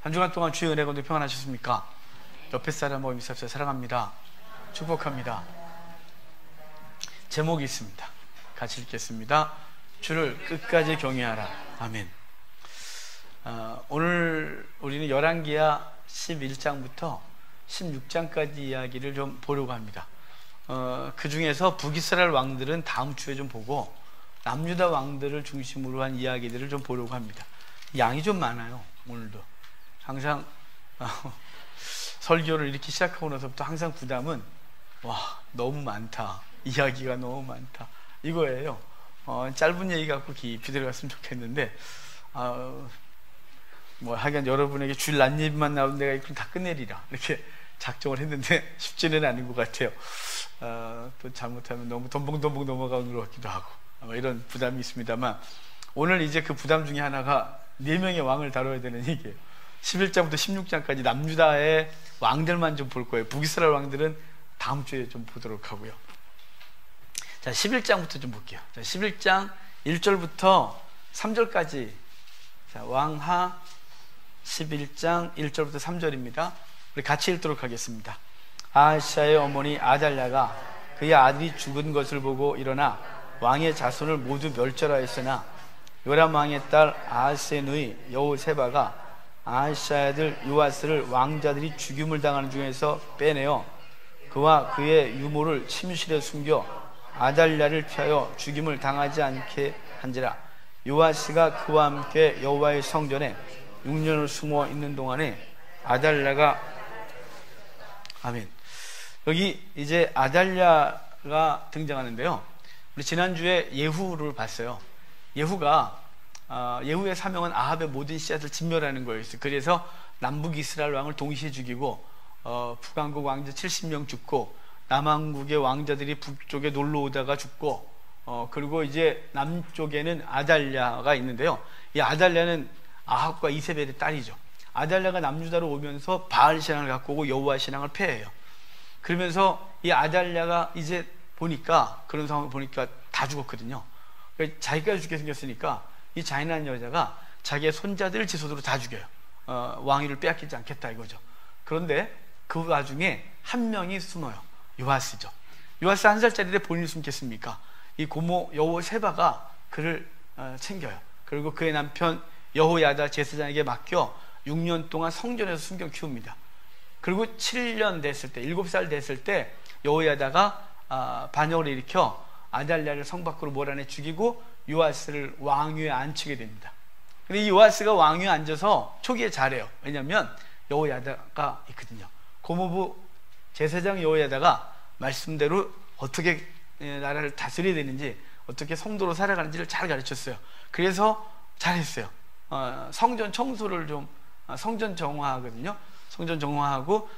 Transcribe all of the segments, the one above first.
한 주간 동안 주의 은혜 가운데 평안하셨습니까? 옆에 사람하고 인사합시다. 사랑합니다. 축복합니다. 제목이 있습니다. 같이 읽겠습니다. 주를 끝까지 경외하라. 아멘. 오늘 우리는 열왕기하 11장부터 16장까지 이야기를 좀 보려고 합니다. 그 중에서 북이스라엘 왕들은 다음 주에 좀 보고 남유다 왕들을 중심으로 한 이야기들을 좀 보려고 합니다. 양이 좀 많아요. 오늘도 항상 설교를 이렇게 시작하고 나서부터 항상 부담은 너무 많다, 이야기가 너무 많다 이거예요. 짧은 얘기 갖고 깊이 들어갔으면 좋겠는데 하여간 여러분에게 줄 낱입만 나온 내가 이걸 다 끝내리라 이렇게 작정을 했는데 쉽지는 않은 것 같아요. 또 잘못하면 너무 덤벙덤벙 넘어가는 것 같기도 하고 이런 부담이 있습니다만, 오늘 이제 그 부담 중에 하나가 4명의 왕을 다뤄야 되는 얘기예요. 11장부터 16장까지 남유다의 왕들만 좀 볼 거예요. 북이스라엘 왕들은 다음 주에 좀 보도록 하고요. 자, 11장부터 좀 볼게요. 자, 11장 1절부터 3절까지. 자, 왕하 11장 1절부터 3절입니다. 우리 같이 읽도록 하겠습니다. 아하시아의 어머니 아달랴가 그의 아들이 죽은 것을 보고 일어나 왕의 자손을 모두 멸절하였으나 요람 왕의 딸 아하스의 누이 여호세바가 아하시아의 아들 요아스를 왕자들이 죽임을 당하는 중에서 빼내어 그와 그의 유모를 침실에 숨겨 아달랴를 피하여 죽임을 당하지 않게 한지라. 요아스가 그와 함께 여호와의 성전에 6년을 숨어 있는 동안에 아달랴가 아멘. 여기 이제 아달랴가 등장하는데요. 우리 지난주에 예후를 봤어요. 예후의 사명은 아합의 모든 씨앗을 진멸하는 거였어요. 그래서 남북 이스라엘 왕을 동시에 죽이고 북왕국 왕자 70명 죽고 남왕국의 왕자들이 북쪽에 놀러 오다가 죽고 그리고 이제 남쪽에는 아달랴가 있는데요. 이 아달랴는 아합과 이세벨의 딸이죠. 아달랴가 남유다로 오면서 바알 신앙을 갖고 오고 여호와 신앙을 폐해요. 그러면서 이 아달랴가 이제 보니까, 그런 상황을 보니까 다 죽었거든요. 그러니까 자기가 죽게 생겼으니까 이 잔인한 여자가 자기의 손자들을 지 손으로 다 죽여요. 왕위를 빼앗기지 않겠다 이거죠. 그런데 그 와중에 한 명이 숨어요. 요아스죠. 요아스 1살짜리인데 본인이 숨겠습니까? 이 고모 여호세바가 그를 챙겨요. 그리고 그의 남편 여호야다 제사장에게 맡겨 6년 동안 성전에서 숨겨 키웁니다. 그리고 7년 됐을 때, 7살 됐을 때 여호야다가 반역을 일으켜 아달랴를 성 밖으로 몰아내 죽이고 요아스를 왕위에 앉히게 됩니다. 근데 이 요아스가 왕위에 앉아서 초기에 잘해요. 왜냐하면 여호야다가 있거든요. 고모부 제사장 여호야다가 말씀대로 어떻게 나라를 다스려야 되는지, 어떻게 성도로 살아가는지를 잘 가르쳤어요. 그래서 잘했어요. 성전 청소를 좀, 성전 정화하거든요. 성전 정화하고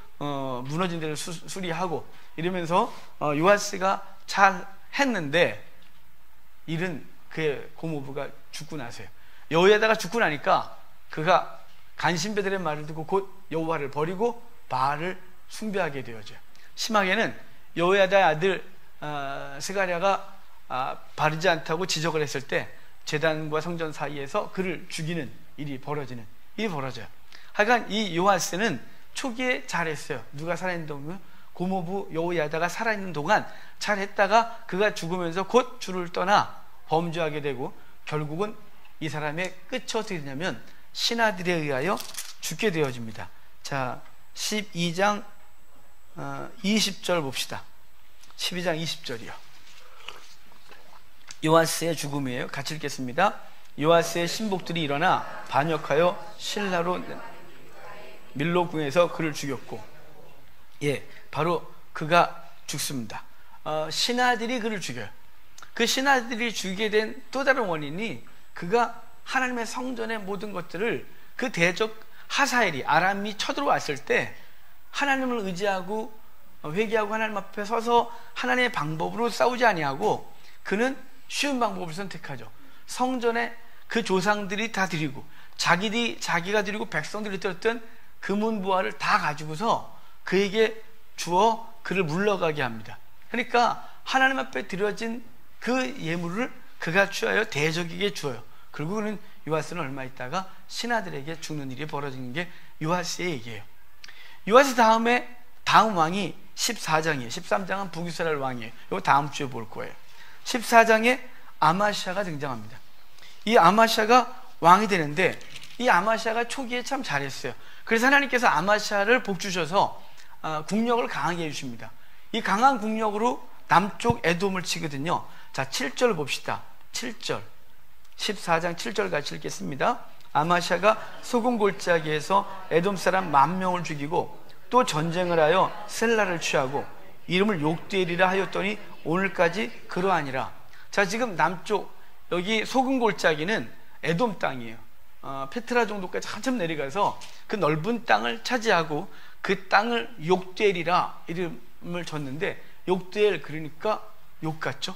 무너진 데를 수리하고 이러면서 요아스가 잘 했는데, 일은 그의 고모부가 죽고 나서요. 여호야다가 죽고 나니까 그가 간신배들의 말을 듣고 곧 여호와를 버리고 바알을 숭배하게 되어져요. 심하게는 여호야다의 아들 스가랴가 바르지 않다고 지적을 했을 때 제단과 성전 사이에서 그를 죽이는 일이 벌어져요. 하여간 이 요아스는 초기에 잘했어요. 누가 살아있는 동안, 고모부 여호야다가 살아있는 동안 잘했다가 그가 죽으면서 곧 주를 떠나 범죄하게 되고, 결국은 이 사람의 끝이 어떻게 되냐면 신하들에 의하여 죽게 되어집니다. 자, 12장 20절 봅시다. 12장 20절이요. 요아스의 죽음이에요. 같이 읽겠습니다. 요아스의 신복들이 일어나 반역하여 실라로 밀로궁에서 그를 죽였고, 바로 그가 죽습니다. 신하들이 그를 죽여요. 그 신하들이 죽이게 된 또 다른 원인이, 그가 하나님의 성전의 모든 것들을, 그 대적 하사엘이, 아람이 쳐들어왔을 때 하나님을 의지하고 회개하고 하나님 앞에 서서 하나님의 방법으로 싸우지 아니하고 그는 쉬운 방법을 선택하죠. 성전에 그 조상들이 다 드리고 자기가 드리고 백성들이 드렸던 금은보화를 다 가지고서 그에게 주어 그를 물러가게 합니다. 그러니까 하나님 앞에 드려진 그 예물을 그가 취하여 대적에게 주어요. 그리고 그는 요아스는 얼마 있다가 신하들에게 죽는 일이 벌어지는 게 요아스의 얘기예요. 요아스 다음 왕이 14장이에요. 13장은 북이스라엘 왕이에요. 이거 다음 주에 볼 거예요. 14장에 아마시아가 등장합니다. 이 아마시아가 왕이 되는데 이 아마시아가 초기에 참 잘했어요. 그래서 하나님께서 아마시아를 복 주셔서 국력을 강하게 해주십니다. 이 강한 국력으로 남쪽 에돔을 치거든요. 자, 7절 봅시다. 7절 14장 7절 같이 읽겠습니다. 아마시아가 소금 골짜기에서 에돔 사람 10,000명을 죽이고 또 전쟁을 하여 셀라를 취하고 이름을 욕되리라 하였더니 오늘까지 그러하니라. 자, 지금 남쪽 여기 소금 골짜기는 에돔 땅이에요. 페트라 정도까지 한참 내려가서 그 넓은 땅을 차지하고 그 땅을 욕되리라 이름을 줬는데, 욕되엘 그러니까 욕 같죠?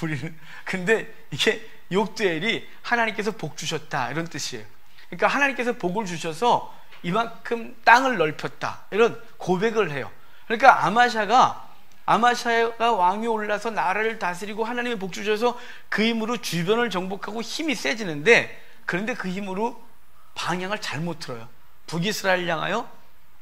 우리는. 근데 이게 욕되엘이 하나님께서 복 주셨다 이런 뜻이에요. 그러니까 하나님께서 복을 주셔서 이만큼 땅을 넓혔다 이런 고백을 해요. 그러니까 아마시아가 왕위 올라서 나라를 다스리고 하나님의 복 주셔서 그 힘으로 주변을 정복하고 힘이 세지는데, 그런데 그 힘으로 방향을 잘못 틀어요. 북이스라엘 향하여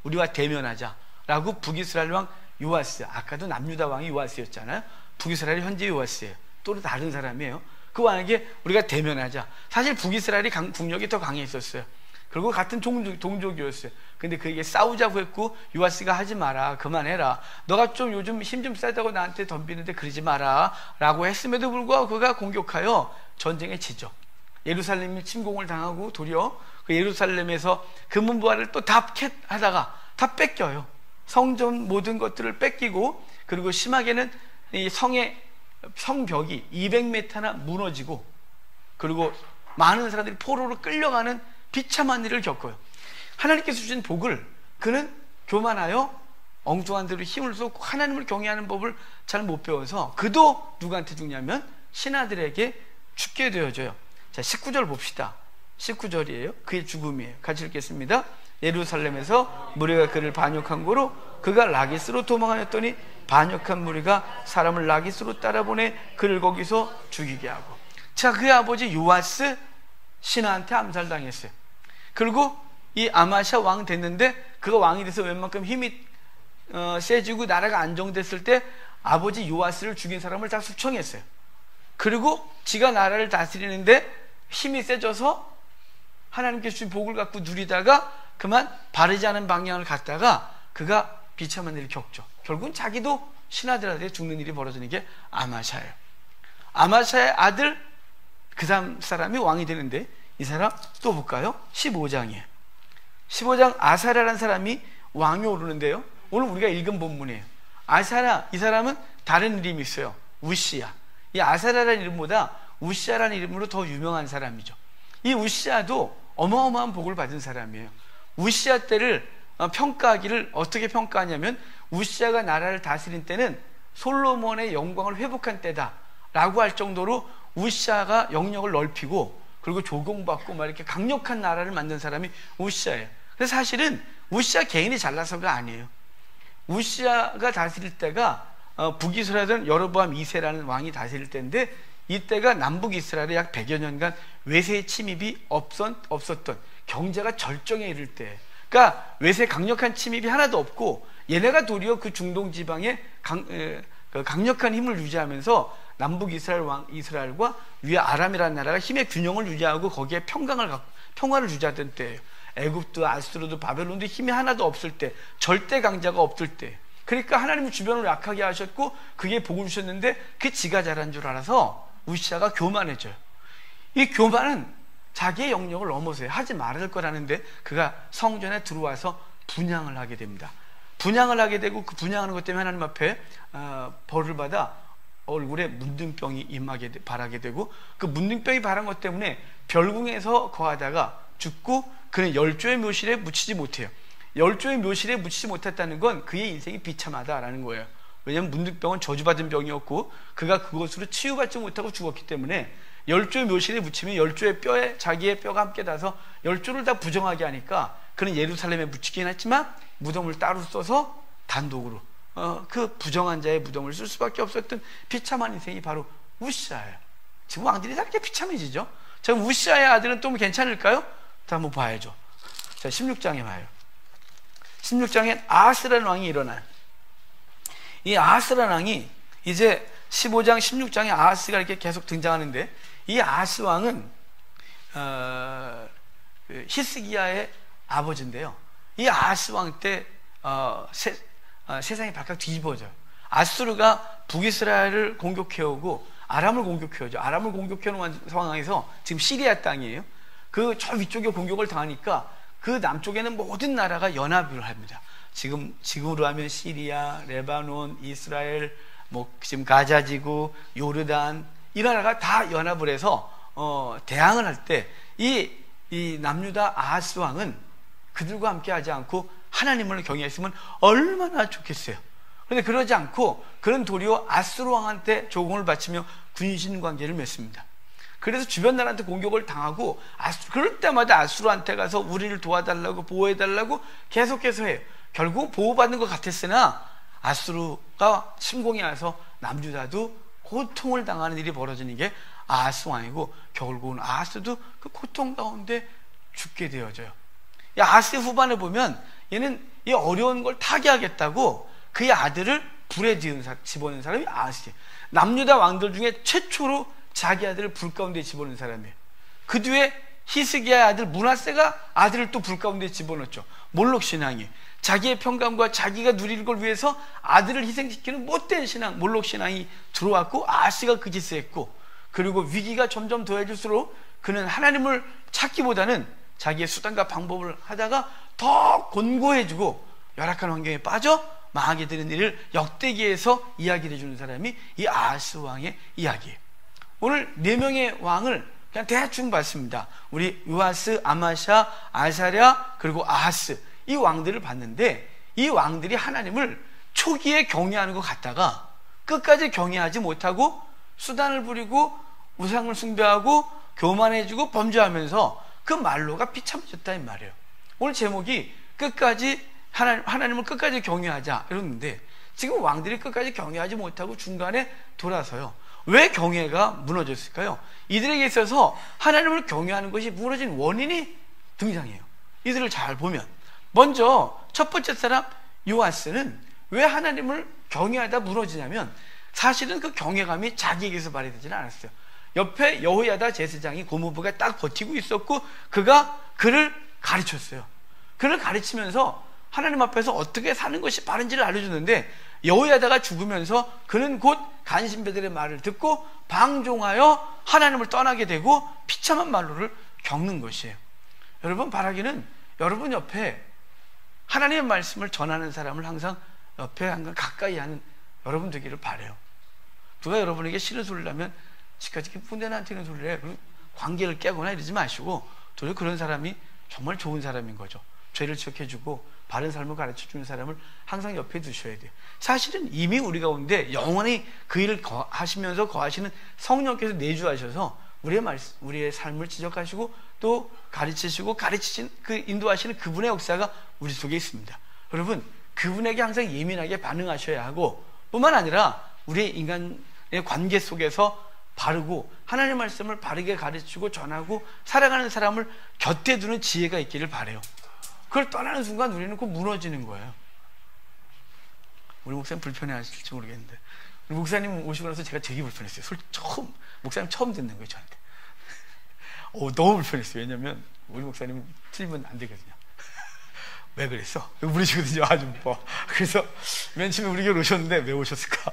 우리와 대면하자 라고 북이스라엘 왕 요아스, 아까도 남유다 왕이 요아스였잖아요. 북이스라엘이 현재 요아스예요. 또 다른 사람이에요. 그 왕에게 우리가 대면하자. 사실 북이스라엘이 국력이 더 강했었어요. 그리고 같은 동족이었어요. 근데 그에게 싸우자고 했고 요아스가 하지 마라, 그만해라, 너가 좀 요즘 힘 좀 세다고 나한테 덤비는데 그러지 마라 라고 했음에도 불구하고 그가 공격하여 전쟁에 지죠. 예루살렘이 침공을 당하고 도리어 그 예루살렘에서 금은보화를 또 다 하다가 다 뺏겨요. 성전 모든 것들을 뺏기고, 그리고 심하게는 이 성벽이 200m나 무너지고, 그리고 많은 사람들이 포로로 끌려가는 비참한 일을 겪어요. 하나님께서 주신 복을 그는 교만하여 엉뚱한 대로 힘을 쏟고 하나님을 경외하는 법을 잘 못 배워서 그도 누구한테 죽냐면 신하들에게 죽게 되어져요. 자, 19절 봅시다. 19절이에요. 그의 죽음이에요. 같이 읽겠습니다. 예루살렘에서 무리가 그를 반역한 고로 그가 라기스로 도망하였더니 반역한 무리가 사람을 라기스로 따라보내 그를 거기서 죽이게 하고. 자, 그의 아버지 요아스 신하한테 암살당했어요. 그리고 이 아마시아 왕 됐는데, 그가 왕이 돼서 웬만큼 힘이 세지고 나라가 안정됐을 때 아버지 요아스를 죽인 사람을 다 숙청했어요. 그리고 지가 나라를 다스리는데 힘이 세져서 하나님께서 주신 복을 갖고 누리다가 그만 바르지 않은 방향을 갔다가 그가 비참한 일을 겪죠. 결국은 자기도 신하들한테 죽는 일이 벌어지는 게 아마시아예요. 아마시아의 아들 그 다음 사람이 왕이 되는데, 이 사람 또 볼까요? 15장이에요. 15장 아사랴라는 사람이 왕이 오르는데요, 오늘 우리가 읽은 본문이에요. 아사랴, 이 사람은 다른 이름이 있어요. 우시야. 이 아사랴라는 이름보다 우시야라는 이름으로 더 유명한 사람이죠. 이 우시야도 어마어마한 복을 받은 사람이에요. 우시야 때를 평가하기를 어떻게 평가하냐면, 우시야가 나라를 다스린 때는 솔로몬의 영광을 회복한 때다 라고 할 정도로 우시야가 영역을 넓히고, 그리고 조공받고 막 이렇게 강력한 나라를 만든 사람이 우시야예요. 그래서 사실은 우시야 개인이 잘나서가 아니에요. 우시야가 다스릴 때가 북이스라엘은 여로보암 2세라는 왕이 다스릴 때인데, 이때가 남북 이스라엘에 약 100여 년간 외세의 침입이 없었던, 경제가 절정에 이를 때, 그러니까 외세 강력한 침입이 하나도 없고 얘네가 도리어 그 중동 지방에 강력한 힘을 유지하면서 남북 이스라엘과 위에 아람이라는 나라가 힘의 균형을 유지하고 거기에 평화를 유지하던 때예요. 애굽도 아수르도 바벨론도 힘이 하나도 없을 때, 절대 강자가 없을 때. 그러니까 하나님은 주변을 약하게 하셨고 그게 복을 주셨는데, 그 지가 잘한 줄 알아서 우시야가 교만해져요. 이 교만은 자기의 영역을 넘어서요. 하지 말을 거라는데 그가 성전에 들어와서 분향을 하게 됩니다. 분향을 하게 되고, 그 분향하는 것 때문에 하나님 앞에 벌을 받아 얼굴에 문둥병이 발하게 되고, 그 문둥병이 발한 것 때문에 별궁에서 거하다가 죽고, 그는 열조의 묘실에 묻히지 못해요. 열조의 묘실에 묻히지 못했다는 건 그의 인생이 비참하다라는 거예요. 왜냐하면 문둥병은 저주받은 병이었고 그가 그것으로 치유받지 못하고 죽었기 때문에, 열조의 묘실에 묻히면 열조의 뼈에 자기의 뼈가 함께 닿아서 열조를 다 부정하게 하니까 그는 예루살렘에 묻히긴 했지만 무덤을 따로 써서 단독으로 그 부정한 자의 무덤을 쓸 수밖에 없었던 비참한 인생이 바로 우시야예요. 지금 왕들이 다 이렇게 비참해지죠. 자, 우시아의 아들은 또 괜찮을까요? 자, 한번 봐야죠. 자, 16장에 봐요. 16장엔 아하스라는 왕이 일어나요. 이 아하스라는 왕이 이제 15장, 16장에 아하스가 이렇게 계속 등장하는데, 이 아하스 왕은 히스기야의 아버지인데요. 이 아하스 왕 때 세상이 발칵 뒤집어져요. 아수르가 북이스라엘을 공격해오고 아람을 공격해오죠. 아람을 공격해오는 상황에서 지금 시리아 땅이에요. 그 저 위쪽에 공격을 당하니까 그 남쪽에는 모든 나라가 연합을 합니다. 지금으로 하면 시리아, 레바논, 이스라엘, 지금 가자지구, 요르단, 이 나라가 다 연합을 해서 대항을 할 때 이 남유다 아하스 왕은 그들과 함께 하지 않고 하나님을 경외했으면 얼마나 좋겠어요. 그런데 그러지 않고 그런 도리어 아수르 왕한테 조공을 바치며 군신 관계를 맺습니다. 그래서 주변 나라한테 공격을 당하고 그럴 때마다 아수르한테 가서 우리를 도와달라고, 보호해달라고 계속해서 해요. 결국 보호받는 것 같았으나 아수르가 침공해 와서 남유다도 고통을 당하는 일이 벌어지는 게 아하스 왕이고, 결국은 아하스도 그 고통 가운데 죽게 되어져요. 아하스의 후반에 보면 얘는 이 어려운 걸 타개하겠다고 그의 아들을 불에 집어넣은 사람이 아하스예요. 남유다 왕들 중에 최초로 자기 아들을 불 가운데 집어넣은 사람이에요. 그 뒤에 히스기야의 아들 므낫세가 아들을 또 불 가운데 집어넣었죠. 몰록 신앙이 자기의 평강과 자기가 누릴 걸 위해서 아들을 희생시키는 못된 신앙, 몰록 신앙이 들어왔고, 아하스가 그 짓을 했고, 그리고 위기가 점점 더해질수록 그는 하나님을 찾기보다는 자기의 수단과 방법을 하다가 더 곤고해지고 열악한 환경에 빠져 망하게 되는 일을 역대기에서 이야기를 해주는 사람이 이 아하스 왕의 이야기예요. 오늘 4명의 왕을 그냥 대충 봤습니다. 우리 요아스, 아마샤, 아사랴, 그리고 아하스, 이 왕들을 봤는데, 이 왕들이 하나님을 초기에 경외하는 것 같다가 끝까지 경외하지 못하고 수단을 부리고 우상을 숭배하고 교만해지고 범죄하면서 그 말로가 비참해졌다 이 말이에요. 오늘 제목이 끝까지 하나님을 끝까지 경외하자 이러는데, 지금 왕들이 끝까지 경외하지 못하고 중간에 돌아서요. 왜 경외가 무너졌을까요? 이들에게 있어서 하나님을 경외하는 것이 무너진 원인이 등장해요. 이들을 잘 보면 먼저 첫 번째 사람 요아스는 왜 하나님을 경외하다 무너지냐면, 사실은 그 경외감이 자기에게서 발휘되지는 않았어요. 옆에 여호야다 제사장이 고모부가 딱 버티고 있었고, 그가 그를 가르쳤어요. 그를 가르치면서 하나님 앞에서 어떻게 사는 것이 바른지를 알려줬는데, 여호야다가 죽으면서 그는 곧 간신배들의 말을 듣고 방종하여 하나님을 떠나게 되고 비참한 말로를 겪는 것이에요. 여러분, 바라기는 여러분 옆에 하나님의 말씀을 전하는 사람을 항상 옆에 항상 가까이 하는 여러분 되기를 바라요. 누가 여러분에게 싫은 소리를 하면 지금까지 그분대 나한테 이런 소리를 해, 관계를 깨거나 이러지 마시고, 도리어 그런 사람이 정말 좋은 사람인 거죠. 죄를 지적해주고 바른 삶을 가르쳐주는 사람을 항상 옆에 두셔야 돼요. 사실은 이미 우리 가운데 영원히 그 일을 하시면서 거하시는 성령께서 내주하셔서 우리의 삶을 지적하시고 또 가르치시고 인도하시는 그분의 역사가 우리 속에 있습니다. 여러분, 그분에게 항상 예민하게 반응하셔야 하고, 뿐만 아니라 우리의 인간의 관계 속에서 바르고 하나님의 말씀을 바르게 가르치고 전하고 살아가는 사람을 곁에 두는 지혜가 있기를 바라요. 그걸 떠나는 순간 우리는 꼭 무너지는 거예요. 우리 목사님 불편해 하실지 모르겠는데, 우리 목사님 오시고 나서 제가 되게 불편했어요. 목사님 처음 듣는 거예요, 저한테. 너무 불편했어요. 왜냐면 우리 목사님 틀리면 안 되거든요. 왜 그랬어? 물으시거든요. 아주 그래서 맨 처음에 우리 교회 오셨는데 왜 오셨을까?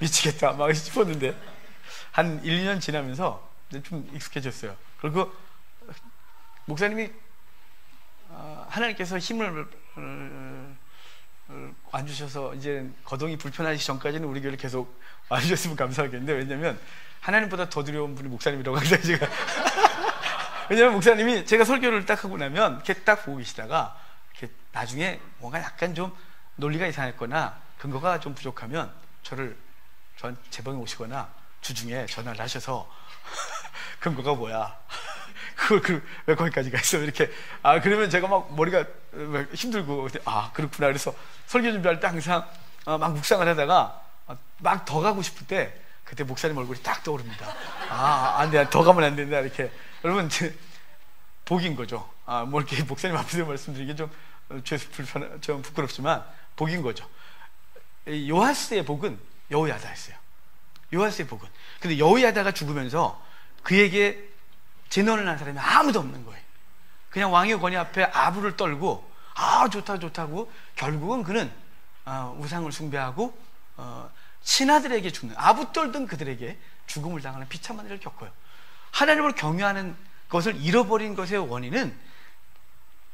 미치겠다 막 싶었는데, 한 1, 2년 지나면서 좀 익숙해졌어요. 그리고 목사님이 하나님께서 힘을 안 주셔서 이제 거동이 불편하기 전까지는 우리 교회를 계속 와주셨으면 감사하겠는데, 왜냐면 하나님보다 더 두려운 분이 목사님이라고 항상 제가 왜냐면 목사님이 제가 설교를 딱 하고 나면 이렇게 딱 보고 계시다가 이렇게 나중에 뭔가 약간 좀 논리가 이상했거나 근거가 좀 부족하면 제 방에 오시거나 주중에 전화를 하셔서 근거가 뭐야? 왜 거기까지 가 있어? 이렇게. 그러면 제가 막 머리가 힘들고, 그렇구나. 그래서 설교 준비할 때 항상 막 묵상을 하다가 막 더 가고 싶을 때 그때 목사님 얼굴이 딱 떠오릅니다. 안 돼, 더 가면 안 된다 이렇게. 여러분 복인 거죠. 뭐 이렇게 목사님 앞에서 말씀드리기 좀 부끄럽지만 복인 거죠. 요아스의 복은 여호야다였어요. 요아스의 복은. 근데 여호야다가 죽으면서 그에게 진언을 한 사람이 아무도 없는 거예요. 그냥 왕의 권위 앞에 아부를 떨고 좋다고 결국은 그는 우상을 숭배하고 신하들에게 죽는, 아부 떨던 그들에게 죽음을 당하는 비참한 일을 겪어요. 하나님을 경외하는 것을 잃어버린 것의 원인은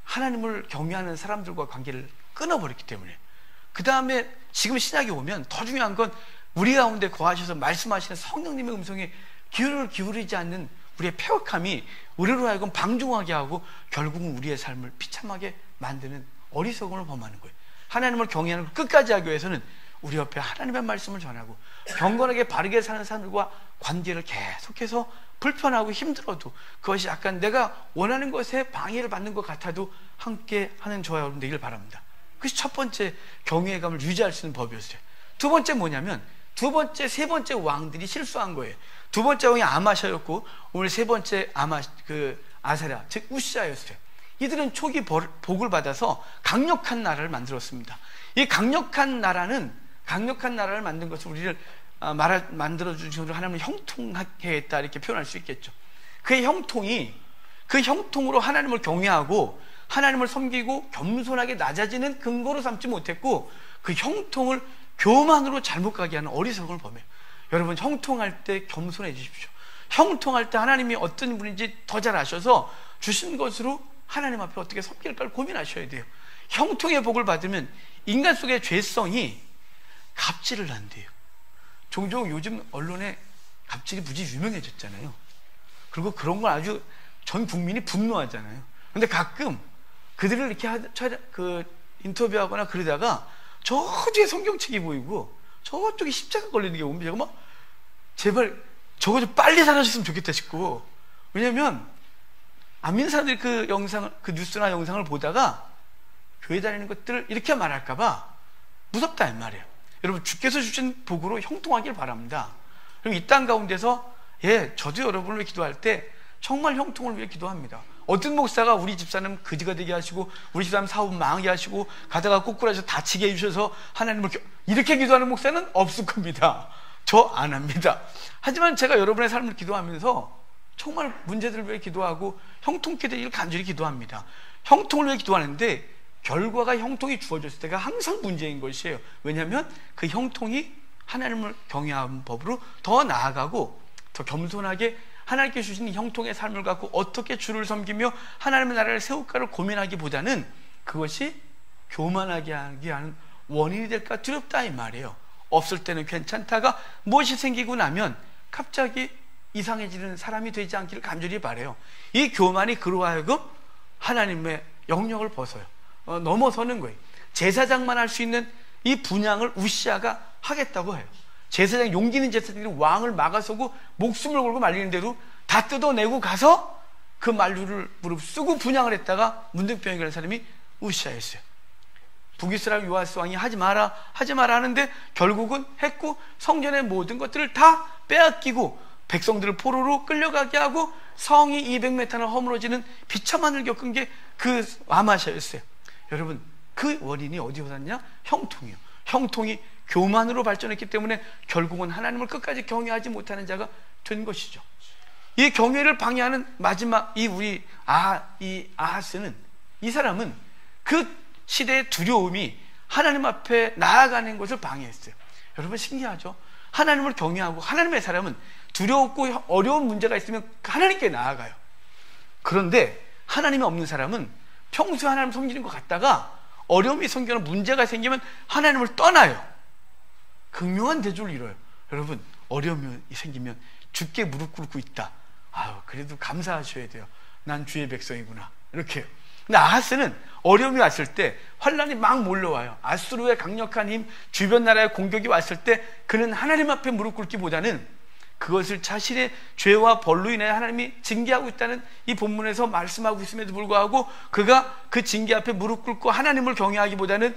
하나님을 경외하는 사람들과 관계를 끊어버렸기 때문에. 그 다음에 지금 신약에 오면 더 중요한 건 우리 가운데 거하셔서 말씀하시는 성령님의 음성에 귀를 기울이지 않는 우리의 패역함이 우리로 하여금 방종하게 하고 결국은 우리의 삶을 비참하게 만드는 어리석음을 범하는 거예요. 하나님을 경외하는 걸 끝까지 하기 위해서는 우리 옆에 하나님의 말씀을 전하고 경건하게 바르게 사는 사람들과 관계를 계속해서 불편하고 힘들어도 그것이 약간 내가 원하는 것에 방해를 받는 것 같아도 함께 하는 저와 여러분 되길 바랍니다. 그것이 첫 번째 경외의 감을 유지할 수 있는 법이었어요. 두 번째 뭐냐면 세 번째 왕들이 실수한 거예요. 두 번째 왕이 아마샤였고 오늘 세 번째 아사랴, 즉 우시아였어요. 이들은 초기 복을 받아서 강력한 나라를 만들었습니다. 이 강력한 나라를 만든 것을 우리를 만들어주신 하나님을 형통하게 했다 이렇게 표현할 수 있겠죠. 그 형통으로 하나님을 경외하고 하나님을 섬기고 겸손하게 낮아지는 근거로 삼지 못했고 그 형통을 교만으로 잘못 가게 하는 어리석음을 범해요. 여러분 형통할 때 겸손해 주십시오. 형통할 때 하나님이 어떤 분인지 더 잘 아셔서 주신 것으로 하나님 앞에 어떻게 섬길까를 고민하셔야 돼요. 형통의 복을 받으면 인간 속의 죄성이 갑질을 한대요. 종종 요즘 언론에 갑질이 무지 유명해졌잖아요. 그리고 그런 걸 아주 전 국민이 분노하잖아요. 근데 가끔 그들을 이렇게 인터뷰하거나 그러다가 저쪽에 성경책이 보이고 저쪽에 십자가 걸리는 게 오면 제가 막 제발 저거 좀 빨리 사라졌으면 좋겠다 싶고, 왜냐면 안 믿는 사람들이 그 뉴스나 영상을 보다가 교회 다니는 것들을 이렇게 말할까봐 무섭다 이 말이에요. 여러분 주께서 주신 복으로 형통하길 바랍니다. 그럼 이 땅 가운데서 저도 여러분을 위해 기도할 때 정말 형통을 위해 기도합니다. 어떤 목사가 우리 집사람 그지가 되게 하시고 우리 집사람 사업 망하게 하시고 가다가 꼬꾸라져서 다치게 해주셔서 하나님을 이렇게 기도하는 목사는 없을 겁니다. 저 안 합니다. 하지만 제가 여러분의 삶을 기도하면서 정말 문제들을 위해 기도하고 형통케 되기를 간절히 기도합니다. 형통을 위해 기도하는데 결과가 형통이 주어졌을 때가 항상 문제인 것이에요. 왜냐하면 그 형통이 하나님을 경외하는 법으로 더 나아가고 더 겸손하게 하나님께 주신 형통의 삶을 갖고 어떻게 주를 섬기며 하나님의 나라를 세울까를 고민하기보다는 그것이 교만하게 하는 원인이 될까 두렵다 이 말이에요. 없을 때는 괜찮다가 무엇이 생기고 나면 갑자기 이상해지는 사람이 되지 않기를 간절히 바라요. 이 교만이 그로 하여금 하나님의 영역을 벗어요. 넘어서는 거예요. 제사장만 할 수 있는 이 분향을 우시아가 하겠다고 해요. 제사장, 용기 있는 제사장들이 왕을 막아서고 목숨을 걸고 말리는 대로 다 뜯어내고 가서 그 만류를 무릅쓰고 분향을 했다가 문둥병이 걸린 사람이 우시아였어요. 북이스라엘 요아스 왕이 하지 마라 하는데 결국은 했고 성전의 모든 것들을 다 빼앗기고 백성들을 포로로 끌려가게 하고 성이 200m나 허물어지는 비참한 일을 겪은 게 그 아마샤였어요. 여러분 그 원인이 어디서 왔냐? 형통이요. 형통이 교만으로 발전했기 때문에 결국은 하나님을 끝까지 경외하지 못하는 자가 된 것이죠. 이 경외를 방해하는 마지막 이 아하스는, 이 사람은 그 시대의 두려움이 하나님 앞에 나아가는 것을 방해했어요. 여러분 신기하죠? 하나님을 경외하고 하나님의 사람은 두려웠고 어려운 문제가 있으면 하나님께 나아가요. 그런데 하나님이 없는 사람은 평소에 하나님 섬기는 것 같다가 어려움이 생기거나 문제가 생기면 하나님을 떠나요. 극명한 대조를 이뤄요. 여러분 어려움이 생기면 주께 무릎 꿇고 있다. 그래도 감사하셔야 돼요. 난 주의 백성이구나. 이렇게. 근데 아하스는 어려움이 왔을 때, 환란이 막 몰려와요. 아수르의 강력한 힘, 주변 나라의 공격이 왔을 때 그는 하나님 앞에 무릎 꿇기보다는 그것을 자신의 죄와 벌로 인해 하나님이 징계하고 있다는 이 본문에서 말씀하고 있음에도 불구하고 그가 그 징계 앞에 무릎 꿇고 하나님을 경외하기보다는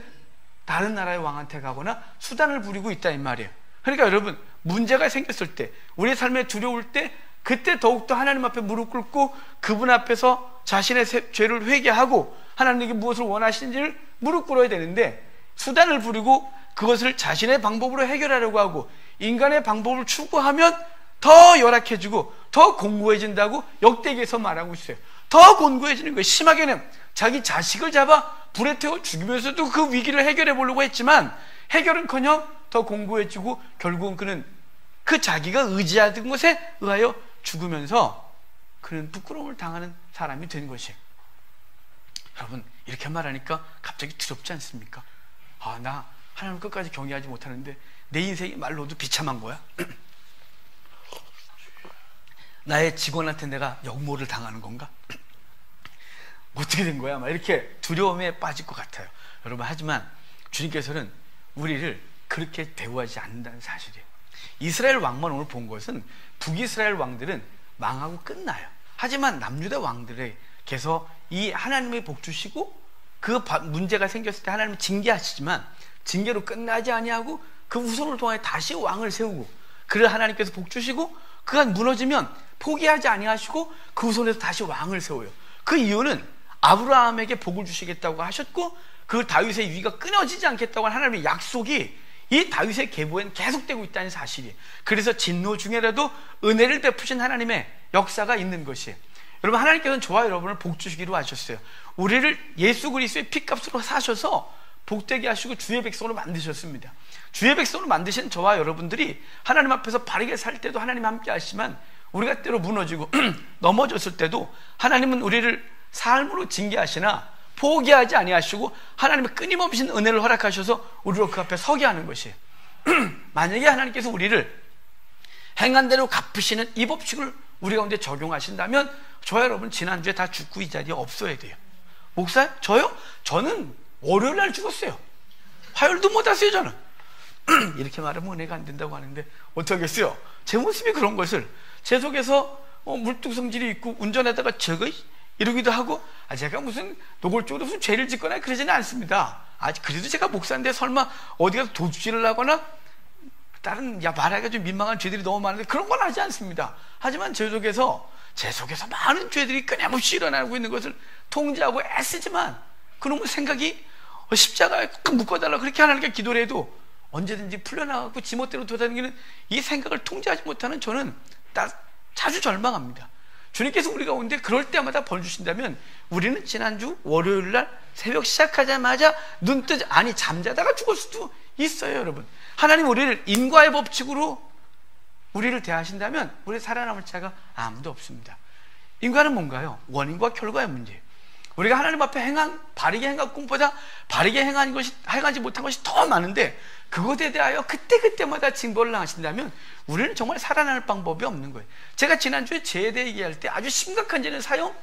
다른 나라의 왕한테 가거나 수단을 부리고 있다 이 말이에요. 그러니까 여러분 문제가 생겼을 때, 우리 삶에 두려울 때, 그때 더욱더 하나님 앞에 무릎 꿇고 그분 앞에서 자신의 죄를 회개하고 하나님께 무엇을 원하시는지를 무릎 꿇어야 되는데, 수단을 부리고 그것을 자신의 방법으로 해결하려고 하고 인간의 방법을 추구하면 더 열악해지고 더 공고해진다고 역대기에서 말하고 있어요. 더 곤고해지는 거예요. 심하게는 자기 자식을 잡아 불에 태워 죽이면서도 그 위기를 해결해 보려고 했지만 해결은커녕 더 공고해지고 결국은 그는 그 자기가 의지하던 것에 의하여 죽으면서 그는 부끄러움을 당하는 사람이 된 것이에요. 여러분, 이렇게 말하니까 갑자기 두렵지 않습니까? 아, 나 하나님 끝까지 경외하지 못하는데 내 인생이 말로도 비참한 거야? 나의 직원한테 내가 역모를 당하는 건가? 어떻게 된 거야? 막 이렇게 두려움에 빠질 것 같아요. 여러분, 하지만 주님께서는 우리를 그렇게 대우하지 않는다는 사실이에요. 이스라엘 왕만 오늘 본 것은 북이스라엘 왕들은 망하고 끝나요. 하지만 남유다 왕들에게서 이 하나님의 복 주시고 그 문제가 생겼을 때 하나님은 징계하시지만 징계로 끝나지 아니하고 그 후손을 통해 다시 왕을 세우고 그를 하나님께서 복 주시고 그가 무너지면 포기하지 아니하시고 그 후손에서 다시 왕을 세워요. 그 이유는 아브라함에게 복을 주시겠다고 하셨고 그 다윗의 위가 끊어지지 않겠다고 한 하나님의 약속이 이 다윗의 계보엔 계속되고 있다는 사실이에요. 그래서 진노 중에라도 은혜를 베푸신 하나님의 역사가 있는 것이에요. 여러분, 하나님께서는 저와 여러분을 복 주시기로 하셨어요. 우리를 예수 그리스도의 피값으로 사셔서 복되게 하시고 주의 백성으로 만드셨습니다. 주의 백성으로 만드신 저와 여러분들이 하나님 앞에서 바르게 살 때도 하나님 함께 하시지만 우리가 때로 무너지고 넘어졌을 때도 하나님은 우리를 삶으로 징계하시나 포기하지 아니하시고 하나님의 끊임없이 은혜를 허락하셔서 우리로 그 앞에 서게 하는 것이에요. 만약에 하나님께서 우리를 행한 대로 갚으시는 이 법칙을 우리 가운데 적용하신다면 저와 여러분 지난주에 다 죽고 이 자리에 없어야 돼요. 목사님? 저요? 저는 월요일 날 죽었어요. 화요일도 못 왔어요. 저는 이렇게 말하면 은혜가 안 된다고 하는데 어떡하겠어요? 제 모습이 그런 것을 제 속에서 물뚝성질이 있고 운전하다가 저거 이러기도 하고 제가 무슨 노골적으로 무슨 죄를 짓거나 그러지는 않습니다. 그래도 제가 목사인데 설마 어디 가서 도둑질을 하거나 다른 말하기가 좀 민망한 죄들이 너무 많은데 그런 건 하지 않습니다. 하지만 제 속에서 많은 죄들이 끊임없이 일어나고 있는 것을 통제하고 애쓰지만 그놈의 생각이 십자가에 꼭 묶어달라고 그렇게 하나님께 기도를 해도 언제든지 풀려나가고 지멋대로 돌아다니는 이 생각을 통제하지 못하는 저는 자주 절망합니다. 주님께서 우리 가운데 그럴 때마다 벌 주신다면 우리는 지난주 월요일날 새벽 시작하자마자 잠자다가 죽을 수도 있어요. 여러분, 하나님 우리를 인과의 법칙으로 우리를 대하신다면 우리 살아남을 자가 아무도 없습니다. 인과는 뭔가요? 원인과 결과의 문제예요. 우리가 하나님 앞에 바르게 행한 꿈보다 바르게 행하지 못한 것이 더 많은데 그것에 대하여 그때마다 징벌을 당하신다면 우리는 정말 살아날 방법이 없는 거예요. 제가 지난주에 죄에 대해 얘기할 때 아주 심각한 죄는 사형?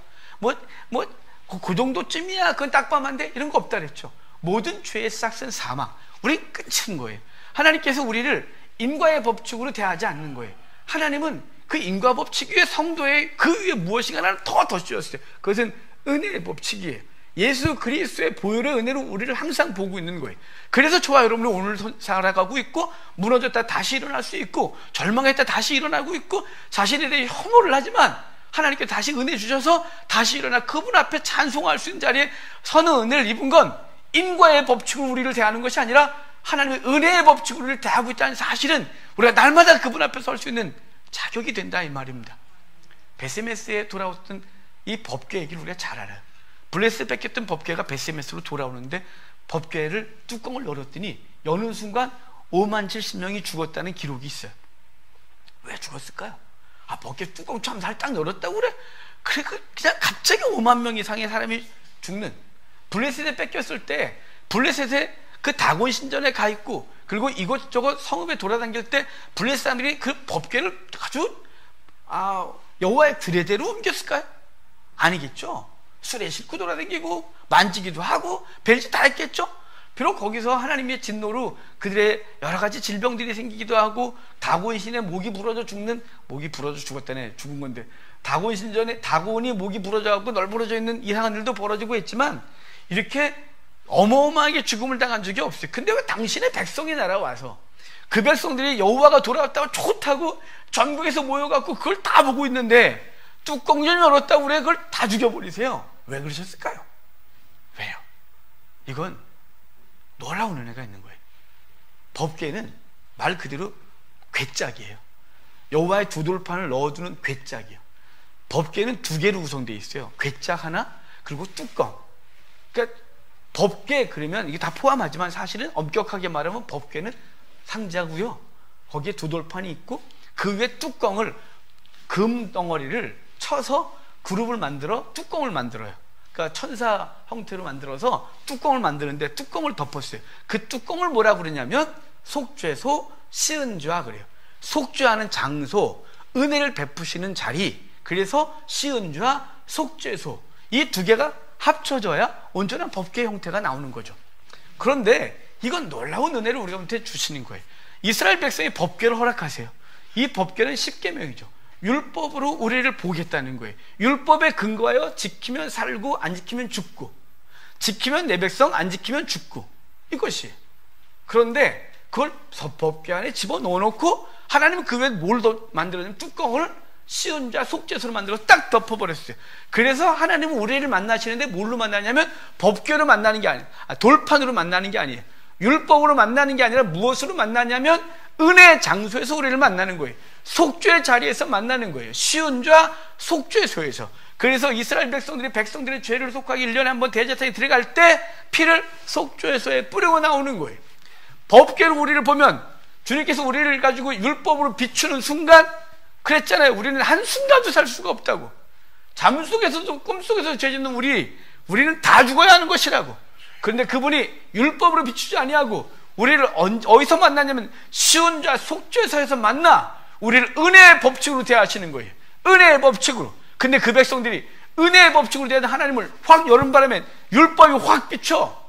그 정도쯤이야. 그건 딱밤한데 이런 거 없다 그랬죠. 모든 죄의 싹은 사망. 우리 끝인 거예요. 하나님께서 우리를 인과의 법칙으로 대하지 않는 거예요. 하나님은 그 인과 법칙 위에 성도의 그 위에 무엇인가 하나를 더 씌웠어요. 그것은 은혜의 법칙이에요. 예수 그리스도의 보혈의 은혜로 우리를 항상 보고 있는 거예요. 그래서 저와 여러분은 오늘 살아가고 있고 무너졌다 다시 일어날 수 있고 절망했다 다시 일어나고 있고 자신에 대해 혐오를 하지만 하나님께 다시 은혜 주셔서 다시 일어나 그분 앞에 찬송할 수 있는 자리에 서는 은혜를 입은 건 인과의 법칙으로 우리를 대하는 것이 아니라 하나님의 은혜의 법칙으로 우리를 대하고 있다는 사실은 우리가 날마다 그분 앞에 설 수 있는 자격이 된다 이 말입니다. 베세메스에 돌아왔던 이 법궤 얘기를 우리가 잘 알아요. 블레셋 뺏겼던 법궤가 베세메스로 돌아오는데 법궤를 뚜껑을 열었더니 여는 순간 5만 70명이 죽었다는 기록이 있어요. 왜 죽었을까요? 법궤 뚜껑 참 살짝 열었다고 그래? 그냥 갑자기 5만 명 이상의 사람이 죽는, 블레셋에 뺏겼을 때 블레셋에 그 다곤 신전에 가 있고 그리고 이것저것 성읍에 돌아다닐 때 블레셋 사람들이 그 법궤를 아주 여호와의 규례대로 옮겼을까요? 아니겠죠. 술에 싣고 돌아다니고 만지기도 하고 별짓 다 했겠죠. 비록 거기서 하나님의 진노로 그들의 여러 가지 질병들이 생기기도 하고 다곤 신의 목이 부러져 죽었다네. 죽은 건데 다곤 신전에 다곤이 목이 부러져 갖고 널브러져 있는 이상한 일도 벌어지고 했지만 이렇게 어마어마하게 죽음을 당한 적이 없어요. 근데 왜 당신의 백성이 날아와서 그 백성들이 여호와가 돌아왔다고 좋다고 전국에서 모여갖고 그걸 다 보고 있는데 뚜껑 좀 열었다고 그래 그걸 다 죽여버리세요. 왜 그러셨을까요? 왜요? 이건 놀라운 은혜가 있는 거예요. 법궤는 말 그대로 궤짝이에요. 여호와의 두 돌판을 넣어두는 궤짝이에요. 법궤는 두 개로 구성되어 있어요. 궤짝 하나 그리고 뚜껑. 그러니까 법궤 그러면 이게 다 포함하지만 사실은 엄격하게 말하면 법궤는 상자고요. 거기에 두 돌판이 있고 그 위에 뚜껑을 금 덩어리를 쳐서 그룹을 만들어 뚜껑을 만들어요. 그러니까 천사 형태로 만들어서 뚜껑을 만드는데 뚜껑을 덮었어요. 그 뚜껑을 뭐라 그러냐면 속죄소 시은좌 그래요. 속죄하는 장소, 은혜를 베푸시는 자리, 그래서 시은좌 속죄소, 이 두 개가 합쳐져야 온전한 법궤 형태가 나오는 거죠. 그런데 이건 놀라운 은혜를 우리한테 주시는 거예요. 이스라엘 백성이 법궤를 허락하세요. 이 법궤는 십계명이죠. 율법으로 우리를 보겠다는 거예요. 율법에 근거하여 지키면 살고 안 지키면 죽고, 지키면 내 백성 안 지키면 죽고, 이것이에요. 그런데 그걸 법궤 안에 집어넣어놓고 하나님은 그 외에 뭘 더 만들었냐면 뚜껑을 시은자 속죄소로 만들어서 딱 덮어버렸어요. 그래서 하나님은 우리를 만나시는데 뭘로 만나냐면 법궤로 만나는 게 아니에요. 돌판으로 만나는 게 아니에요. 율법으로 만나는 게 아니라 무엇으로 만나냐면 은혜의 장소에서 우리를 만나는 거예요. 속죄의 자리에서 만나는 거예요. 시은좌 속죄소에서. 그래서 이스라엘 백성들의 죄를 속하기 1년에 한번 대제사장이 들어갈 때 피를 속죄소에 뿌리고 나오는 거예요. 법궤로 우리를 보면 주님께서 우리를 가지고 율법으로 비추는 순간 그랬잖아요. 우리는 한순간도 살 수가 없다고. 잠속에서도 꿈속에서도 죄 짓는 우리는 다 죽어야 하는 것이라고. 그런데 그분이 율법으로 비추지 아니하고 우리를 어디서 만나냐면 시은좌 속죄소에서 만나 우리를 은혜의 법칙으로 대하시는 거예요. 은혜의 법칙으로. 근데 그 백성들이 은혜의 법칙으로 대하는 하나님을 확 여름바람에 율법이 확 비춰.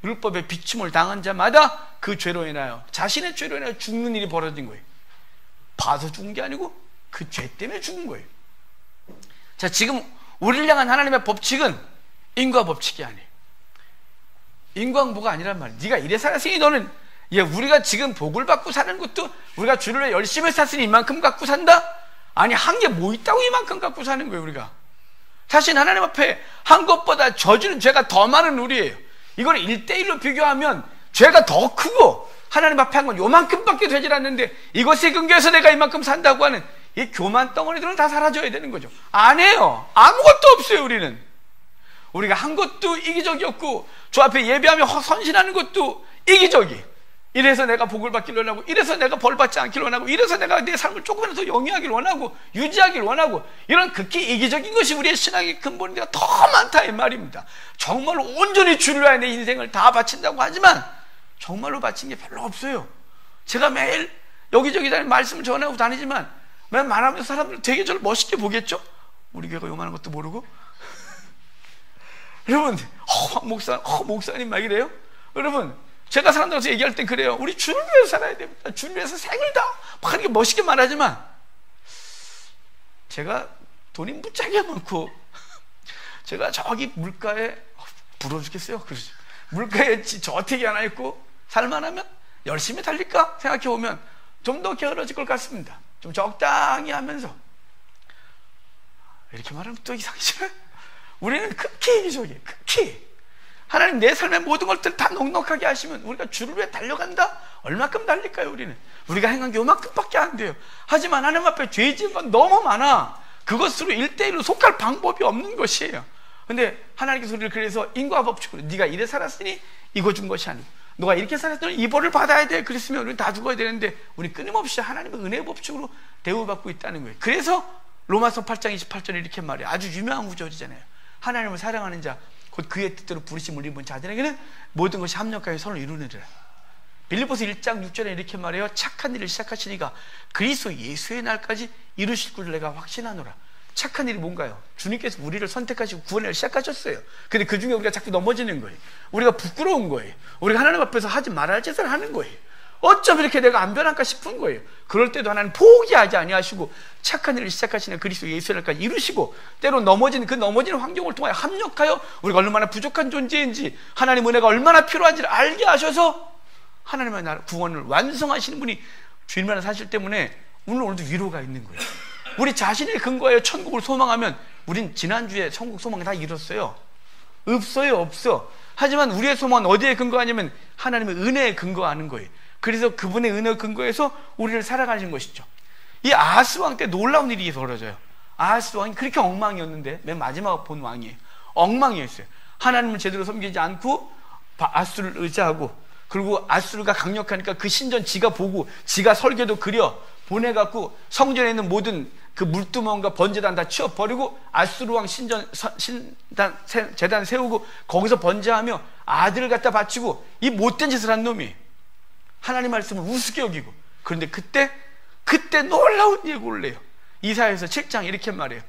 율법의 비침을 당한 자마다 그 죄로 인하여 자신의 죄로 인하여 죽는 일이 벌어진 거예요. 봐서 죽은 게 아니고 그 죄 때문에 죽은 거예요. 자, 지금 우리를 향한 하나님의 법칙은 인과 법칙이 아니에요. 인과응보가 아니란 말이에요. 네가 이래 살았으니 너는 우리가 지금 복을 받고 사는 것도 우리가 주를 위해 열심히 샀으니 이만큼 갖고 산다? 아니, 한 게 뭐 있다고 이만큼 갖고 사는 거예요. 우리가 사실 하나님 앞에 한 것보다 저지른 죄가 더 많은 우리예요. 이걸 1대1로 비교하면 죄가 더 크고 하나님 앞에 한 건 요만큼밖에 되질 않는데 이것에 근거해서 내가 이만큼 산다고 하는 이 교만 덩어리들은 다 사라져야 되는 거죠. 안 해요. 아무것도 없어요. 우리가 한 것도 이기적이었고 저 앞에 예배하며 선신하는 것도 이기적이. 이래서 내가 복을 받기를 원하고, 이래서 내가 벌 받지 않기를 원하고, 이래서 내가 내 삶을 조금이라도 영위하기를 원하고 유지하기를 원하고, 이런 극히 이기적인 것이 우리의 신앙의 근본인데가 더 많다 이 말입니다. 정말로 온전히 주를 위하여 내 인생을 다 바친다고 하지만 정말로 바친 게 별로 없어요. 제가 매일 여기저기 다니 말씀을 전하고 다니지만 맨 말하면서 사람들 되게 저를 멋있게 보겠죠? 우리 교회가 요만한 것도 모르고 여러분, 목사님 막 이래요? 여러분, 제가 사람들한테 얘기할 땐 그래요. 우리 주를 위해서 살아야 됩니다. 주를 위해서 생을 다 막 이렇게 멋있게 말하지만 제가 돈이 무지하게 많고 제가 저기 물가에 부러워 죽겠어요. 그러죠. 물가에 저 어떻게 하나 있고 살만하면 열심히 달릴까 생각해보면 좀 더 게으러질 것 같습니다. 좀 적당히 하면서. 이렇게 말하면 또 이상하잖아요. 우리는 극히 이기적이에요. 극히. 하나님 내 삶의 모든 것들 다 넉넉하게 하시면 우리가 주를 위해 달려간다? 얼마큼 달릴까요? 우리가 행한 게 요만큼밖에 안 돼요. 하지만 하나님 앞에 죄 지은 건 너무 많아. 그것으로 1대1로 속할 방법이 없는 것이에요. 근데 하나님께서 우리를 그래서 인과 법칙으로 네가 이래 살았으니 이거 준 것이 아니고 너가 이렇게 살았으니 이 벌을 받아야 돼. 그랬으면 우리는 다 죽어야 되는데 우리 끊임없이 하나님의 은혜의 법칙으로 대우받고 있다는 거예요. 그래서 로마서 8장 28절에 이렇게 말해요. 아주 유명한 구절이잖아요. 하나님을 사랑하는 자 곧 그의 뜻대로 부르심을 입은 자들에게는 모든 것이 합력하여 선을 이루느니라. 빌립보서 1장 6절에 이렇게 말해요. 착한 일을 시작하시니가 그리스도 예수의 날까지 이루실 줄 내가 확신하노라. 착한 일이 뭔가요? 주님께서 우리를 선택하시고 구원을 시작하셨어요. 근데 그 중에 우리가 자꾸 넘어지는 거예요. 우리가 부끄러운 거예요. 우리가 하나님 앞에서 하지 말아야 할 짓을 하는 거예요. 어쩜 이렇게 내가 안 변할까 싶은 거예요. 그럴 때도 하나님 포기하지 아니하시고 착한 일을 시작하시는 그리스도 예수의 날까지 이루시고, 때로 넘어지는 그 넘어지는 환경을 통하여 합력하여 우리가 얼마나 부족한 존재인지, 하나님 은혜가 얼마나 필요한지를 알게 하셔서 하나님의 나라 구원을 완성하시는 분이 주님 안에 사실 때문에 오늘도 위로가 있는 거예요. 우리 자신의 근거에 천국을 소망하면 우린 지난주에 천국 소망 다 잃었어요. 없어요, 없어. 하지만 우리의 소망은 어디에 근거하냐면 하나님의 은혜에 근거하는 거예요. 그래서 그분의 은혜에 근거해서 우리를 살아가신 것이죠. 이 아하스 왕 때 놀라운 일이 벌어져요. 아하스 왕이 그렇게 엉망이었는데, 맨 마지막 본 왕이에요. 엉망이었어요. 하나님을 제대로 섬기지 않고 아수를 의지하고, 그리고 아수르가 강력하니까 그 신전 지가 보고 지가 설계도 그려 보내갖고 성전에 있는 모든 그 물두멍과 번제단 다 치워버리고 아수르 왕 제단 세우고 거기서 번제하며 아들을 갖다 바치고, 이 못된 짓을 한 놈이 하나님 말씀을 우습게 여기고. 그런데 그때 놀라운 예고를 내요. 이사야서 7장 이렇게 말해요.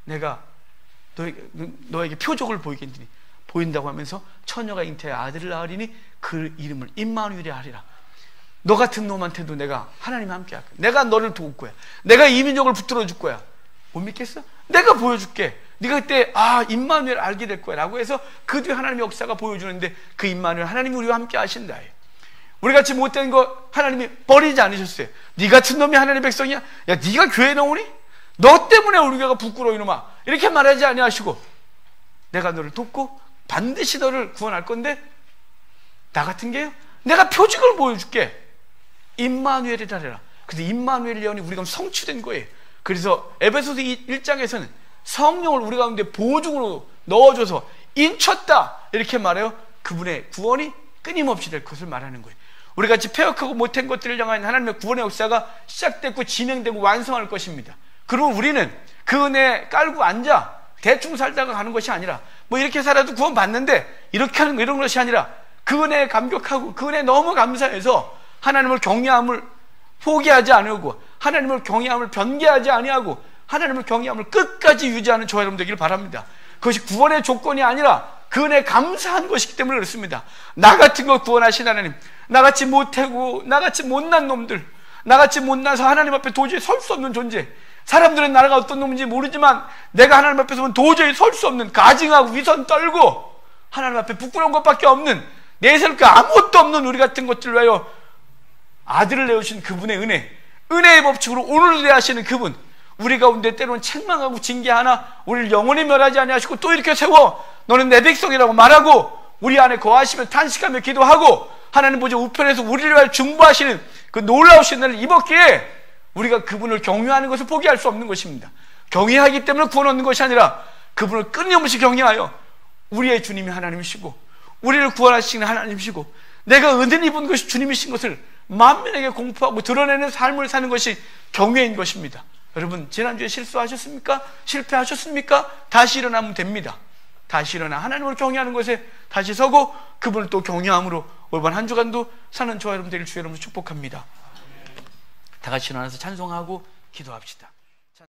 내가 너에게 표적을 보이겠니? 보인다고 하면서 처녀가 잉태해 아들을 낳으리니 그 이름을 임마누엘이 하리라. 너 같은 놈한테도 내가 하나님이 함께 할 거야. 내가 너를 도울 거야. 내가 이 민족을 붙들어 줄 거야. 못 믿겠어? 내가 보여줄게. 네가 그때 임마누엘 알게 될 거야 라고 해서 그 뒤에 하나님의 역사가 보여주는데, 그 임마누엘 하나님이 우리와 함께 하신다. 우리같이 못된 거 하나님이 버리지 않으셨어요. 네 같은 놈이 하나님의 백성이야? 야, 네가 교회 나오니? 너 때문에 우리 교회가 부끄러워 이놈아. 이렇게 말하지 아니하시고 내가 너를 돕고 반드시 너를 구원할 건데, 나 같은 게요, 내가 표징을 보여줄게. 임마누엘이라 해라. 그래서 임마누엘 예언이 우리 가운데 성취된 거예요. 그래서 에베소서 1장에서는 성령을 우리 가운데 보증으로 넣어줘서 인쳤다 이렇게 말해요. 그분의 구원이 끊임없이 될 것을 말하는 거예요. 우리같이 폐역하고 못한 것들을 향한 하나님의 구원의 역사가 시작됐고 진행되고 완성할 것입니다. 그리고 우리는 그 은혜에 깔고 앉아 대충 살다가 가는 것이 아니라, 뭐 이렇게 살아도 구원 받는데 이렇게 하는 거, 이런 것이 아니라 그 은혜에 감격하고 그 은혜에 너무 감사해서 하나님을 경외함을 포기하지 않으고, 하나님을 경외함을 변개하지 아니하고, 하나님을 경외함을 끝까지 유지하는 저와 여러분 되기를 바랍니다. 그것이 구원의 조건이 아니라 그 은혜에 감사한 것이기 때문에 그렇습니다. 나 같은 거 구원하신 하나님, 나같이 못하고 나같이 못난 놈들, 나같이 못나서 하나님 앞에 도저히 설 수 없는 존재, 사람들은 나라가 어떤 놈인지 모르지만 내가 하나님 앞에 서면 도저히 설 수 없는, 가증하고 위선 떨고 하나님 앞에 부끄러운 것밖에 없는, 내세울 게 아무것도 없는 우리 같은 것들을 위하여 아들을 내어주신 그분의 은혜의 법칙으로 오늘을 대하시는 그분, 우리 가운데 때로는 책망하고 징계하나 우리를 영원히 멸하지 아니하시고 또 이렇게 세워 너는 내 백성이라고 말하고 우리 안에 거하시며 탄식하며 기도하고 하나님 보좌 우편에서 우리를 위하여 중보하시는 그 놀라우신 날을 입었기에 우리가 그분을 경외하는 것을 포기할 수 없는 것입니다. 경외하기 때문에 구원 얻는 것이 아니라 그분을 끊임없이 경외하여 우리의 주님이 하나님이시고 우리를 구원하시는 하나님이시고 내가 은혜 입은 것이 주님이신 것을 만민에게 공포하고 드러내는 삶을 사는 것이 경외인 것입니다. 여러분, 지난주에 실수하셨습니까? 실패하셨습니까? 다시 일어나면 됩니다. 다시 일어나 하나님을 경외하는 것에 다시 서고 그분을 또 경외함으로 올바른 한 주간도 사는 저와 여러분 되길 주의 이름으로 축복합니다. 다 같이 일어나서 찬송하고 기도합시다.